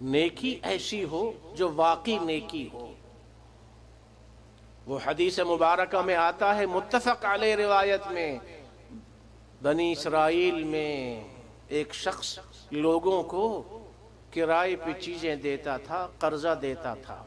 نیکی ایسی ہو جو واقعی نیکی ہو۔ وہ حدیث مبارکہ میں آتا ہے، متفق علیہ روایت میں، بنی اسرائیل میں ایک شخص لوگوں کو کرائے پہ چیزیں دیتا تھا، قرضہ دیتا تھا،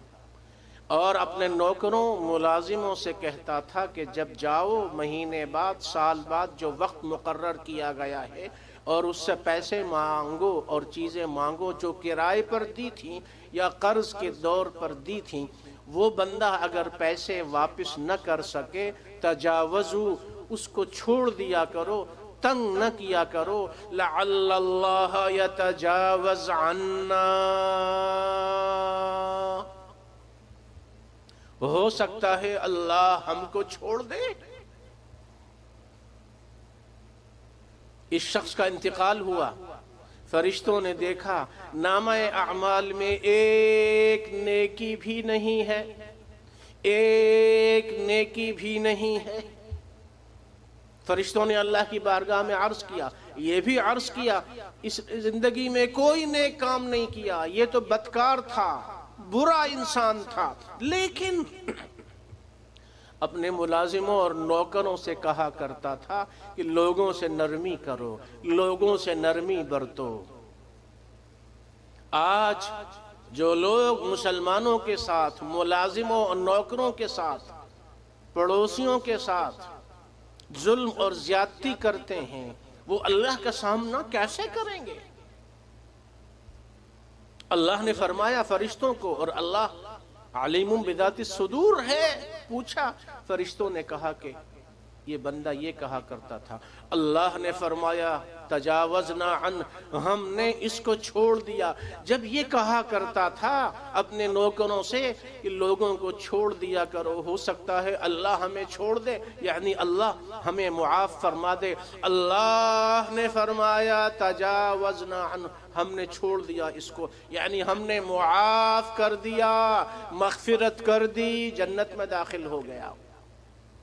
اور اپنے نوکروں ملازموں سے کہتا تھا کہ جب جاؤ مہینے بعد، سال بعد جو وقت مقرر کیا گیا ہے، اور اس سے پیسے مانگو اور چیزیں مانگو جو کرائے پر دی تھیں یا قرض کے دور پر دی تھیں۔ وہ بندہ اگر پیسے واپس نہ کر سکے، تجاوزو، اس کو چھوڑ دیا کرو، تنگ نہ کیا کرو، لعل اللہ یتجاوز عنا، ہو سکتا ہے اللہ ہم کو چھوڑ دے۔ اس شخص کا انتقال ہوا، فرشتوں نے دیکھا نامہ اعمال میں ایک نیکی بھی نہیں ہے، ایک نیکی بھی نہیں ہے۔ فرشتوں نے اللہ کی بارگاہ میں عرض کیا، یہ بھی عرض کیا، اس زندگی میں کوئی نیک کام نہیں کیا، یہ تو بدکار تھا، برا انسان تھا، لیکن اپنے ملازموں اور نوکروں سے کہا کرتا تھا کہ لوگوں سے نرمی کرو، لوگوں سے نرمی برتو۔ آج جو لوگ مسلمانوں کے ساتھ، ملازموں اور نوکروں کے ساتھ، پڑوسیوں کے ساتھ ظلم اور زیادتی کرتے ہیں، وہ اللہ کا سامنا کیسے کریں گے؟ اللہ نے فرمایا فرشتوں کو، اور اللہ علیم بذات الصدور ہے، پوچھا، فرشتوں نے کہا کہ یہ بندہ یہ کہا کرتا تھا۔ اللہ نے فرمایا تجاوزنا عنہ، ہم نے اس کو چھوڑ دیا۔ جب یہ کہا کرتا تھا اپنے نوکروں سے کہ لوگوں کو چھوڑ دیا کرو، ہو سکتا ہے اللہ ہمیں چھوڑ دے، یعنی اللہ ہمیں معاف فرما دے۔ اللہ نے فرمایا تجاوزنا عنہ، ہم نے چھوڑ دیا اس کو، یعنی ہم نے معاف کر دیا، مغفرت کر دی، جنت میں داخل ہو گیا۔